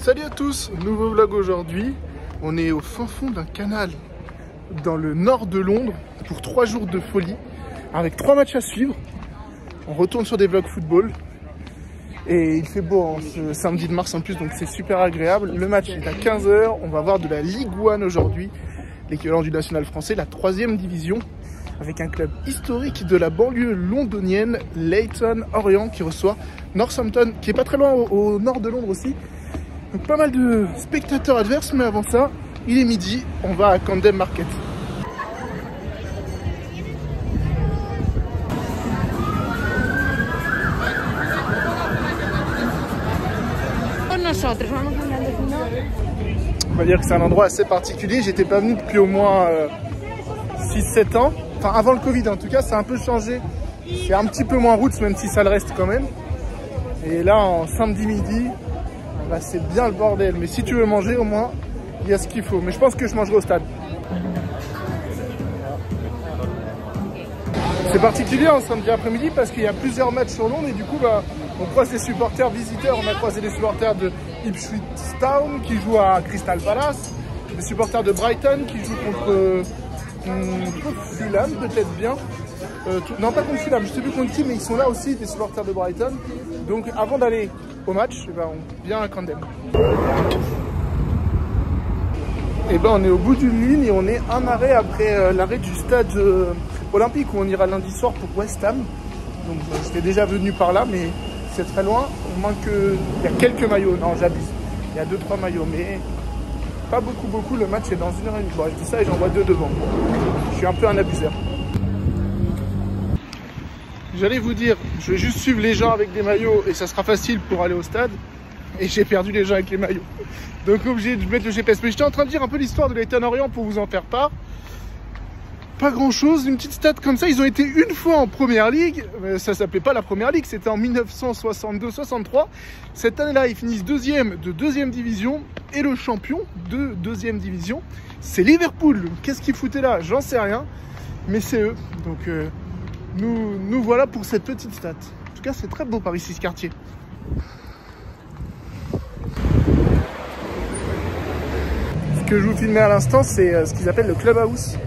Salut à tous, nouveau vlog aujourd'hui. On est au fin fond d'un canal dans le nord de Londres pour 3 jours de folie avec 3 matchs à suivre. On retourne sur des vlogs football et il fait beau hein, ce samedi de mars en plus, donc c'est super agréable. Le match est à 15 h, on va voir de la Ligue 1 aujourd'hui, l'équivalent du national français, la 3e division, avec un club historique de la banlieue londonienne, Leyton Orient, qui reçoit Northampton, qui est pas très loin au nord de Londres aussi. Donc pas mal de spectateurs adverses, mais avant ça, il est midi, on va à Camden Market. On va dire que c'est un endroit assez particulier, j'étais pas venu depuis au moins 6-7 ans. Enfin avant le Covid en tout cas, ça a un peu changé. C'est un petit peu moins roots, même si ça le reste quand même. Et là, en samedi midi, bah, c'est bien le bordel. Mais si tu veux manger, au moins, il y a ce qu'il faut. Mais je pense que je mangerai au stade. C'est particulier en samedi après-midi parce qu'il y a plusieurs matchs sur Londres et du coup, bah, on croise des supporters visiteurs. On a croisé des supporters de Ipswich Town qui jouent à Crystal Palace, des supporters de Brighton qui jouent contre Fulham, peut-être bien. Non, pas contre Fulham, je sais plus contre qui, mais ils sont là aussi, des supporters de Brighton. Donc avant d'aller au match, eh ben, on vient à Camden. Et ben, on est au bout d'une ligne et on est un arrêt après l'arrêt du stade olympique où on ira lundi soir pour West Ham. Donc j'étais déjà venu par là, mais c'est très loin. On manque il y a quelques maillots, non j'abuse. Il y a 2-3 maillots, mais pas beaucoup. Le match est dans 1h30. Bon, je dis ça et j'en vois 2 devant. Je suis un peu un abuseur. J'allais vous dire, je vais juste suivre les gens avec des maillots et ça sera facile pour aller au stade. Et j'ai perdu les gens avec les maillots. Donc obligé de mettre le GPS. Mais j'étais en train de dire un peu l'histoire de Leyton Orient pour vous en faire part. Pas grand chose, une petite stat comme ça. Ils ont été une fois en première ligue. Ça s'appelait pas la première ligue, c'était en 1962-63. Cette année-là, ils finissent 2e de 2e division. Et le champion de 2e division, c'est Liverpool. Qu'est-ce qu'ils foutaient là? J'en sais rien. Mais c'est eux. Donc nous voilà pour cette petite stat. En tout cas, c'est très beau par ici, ce quartier. Ce que je vous filmais à l'instant, c'est ce qu'ils appellent le clubhouse.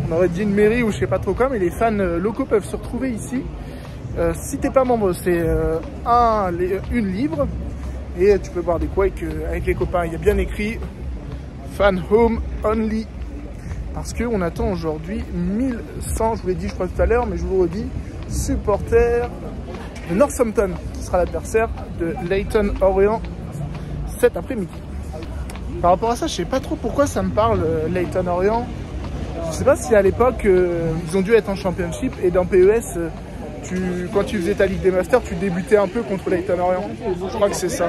On aurait dit une mairie ou je sais pas trop quoi, mais les fans locaux peuvent se retrouver ici. Si t'es pas membre, c'est une livre. Et tu peux boire des coups avec les copains. Il y a bien écrit Fan Home Only. Parce qu'on attend aujourd'hui 1100, je vous l'ai dit je crois tout à l'heure, mais je vous le redis, supporters de Northampton, qui sera l'adversaire de Leyton Orient cet après-midi. Par rapport à ça, je sais pas trop pourquoi ça me parle, Leyton Orient. Je sais pas si à l'époque, ils ont dû être en championship et dans PES, quand tu faisais ta Ligue des Masters, tu débutais un peu contre Leyton Orient. Je crois que c'est ça.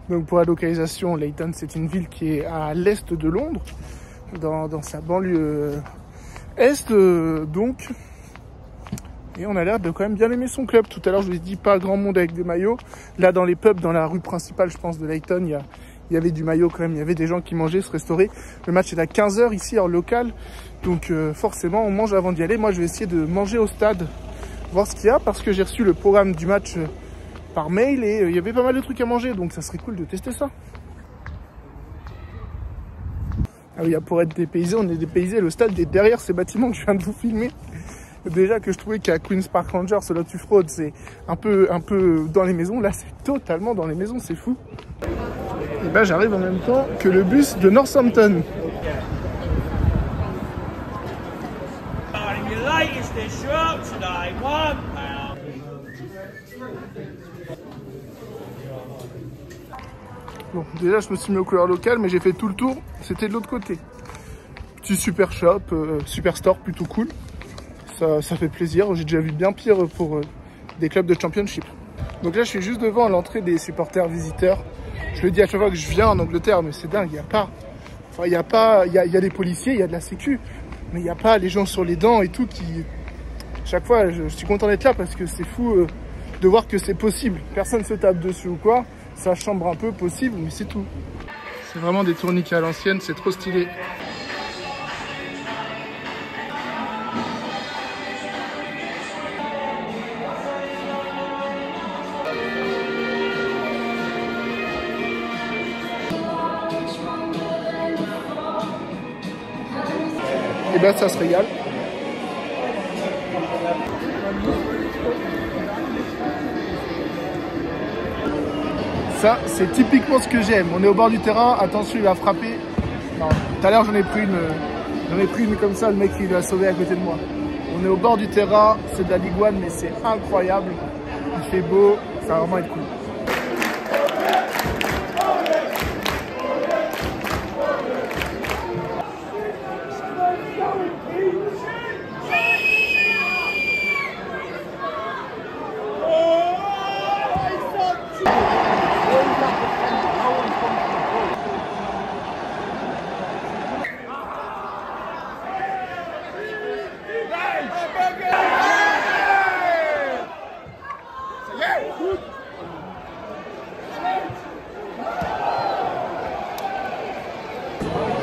Donc pour la localisation, Leyton, c'est une ville qui est à l'est de Londres. Dans sa banlieue est donc, et on a l'air de quand même bien aimer son club. Tout à l'heure je vous ai dit pas grand monde avec des maillots. Là dans les pubs, dans la rue principale je pense de Leyton, il y avait du maillot quand même, il y avait des gens qui mangeaient, se restauraient. Le match est à 15 h ici en local, donc forcément on mange avant d'y aller. Moi je vais essayer de manger au stade, voir ce qu'il y a, parce que j'ai reçu le programme du match par mail et il y avait pas mal de trucs à manger, donc ça serait cool de tester ça. Ah oui, pour être dépaysé, on est dépaysé. Le stade est derrière ces bâtiments que je viens de vous filmer. Déjà que je trouvais qu'à Queen's Park Rangers, ce Lotus Road, c'est un peu dans les maisons. Là, c'est totalement dans les maisons, c'est fou. Et ben, j'arrive en même temps que le bus de Northampton. Bon, déjà je me suis mis aux couleurs locales, mais j'ai fait tout le tour, c'était de l'autre côté. Petit super shop, super store, plutôt cool. Ça fait plaisir, j'ai déjà vu bien pire pour des clubs de championship. Donc là je suis juste devant l'entrée des supporters visiteurs. Je le dis à chaque fois que je viens en Angleterre, mais c'est dingue, il y a des policiers, il y a de la sécu, mais il n'y a pas les gens sur les dents et tout qui... Chaque fois je suis content d'être là parce que c'est fou de voir que c'est possible. Personne se tape dessus ou quoi. Ça chambre un peu possible, mais c'est tout. C'est vraiment des tourniquets à l'ancienne, c'est trop stylé. et ben ça se régale. Ça, c'est typiquement ce que j'aime. On est au bord du terrain, attention, il va frapper. Non, tout à l'heure, j'en ai pris une comme ça, le mec, il l'a sauvé à côté de moi. On est au bord du terrain, c'est de la Ligue 1, mais c'est incroyable. Il fait beau, ça va vraiment être cool.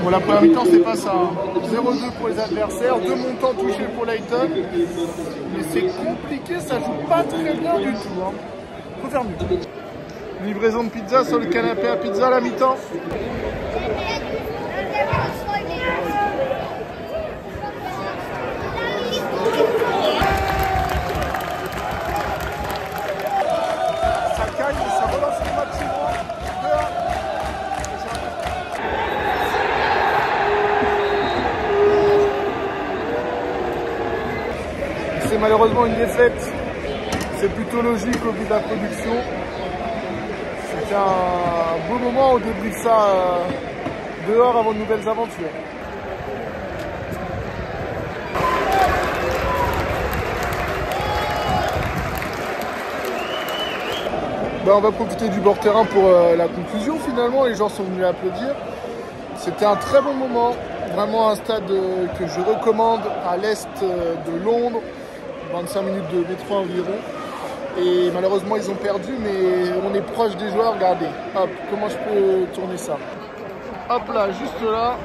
Bon, la première mi-temps, c'est pas ça. 0-2 pour les adversaires, 2 montants touchés pour Layton. Mais c'est compliqué, ça joue pas très bien du tout. Hein. Faut faire mieux. Livraison de pizza sur le canapé à pizza à la mi-temps. Ça caille, ça relance le match chez moi. C'est malheureusement une défaite. C'est plutôt logique au vu de la production. C'était un beau moment, on débriefe ça dehors avant de nouvelles aventures. Ben, on va profiter du bord terrain pour la conclusion finalement, les gens sont venus applaudir. C'était un très bon moment, vraiment un stade que je recommande à l'est de Londres, 25 minutes de métro environ. Et malheureusement ils ont perdu, mais on est proche des joueurs, regardez, hop, comment je peux tourner ça. Hop là, juste là,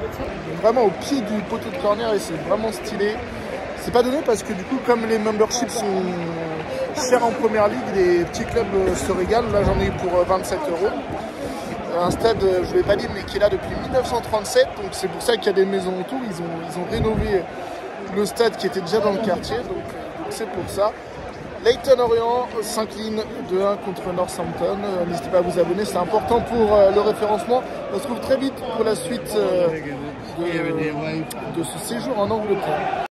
vraiment au pied du poteau de corner et c'est vraiment stylé. C'est pas donné parce que du coup, comme les memberships sont chers en première ligue, les petits clubs se régalent. Là, j'en ai eu pour 27 €. Un stade, je ne l'ai pas dit, mais qui est là depuis 1937. Donc c'est pour ça qu'il y a des maisons autour. Ils ont rénové le stade qui était déjà dans le quartier. Donc c'est pour ça. Leyton Orient s'incline 2-1 contre Northampton. N'hésitez pas à vous abonner, c'est important pour le référencement. On se retrouve très vite pour la suite de ce séjour en Angleterre.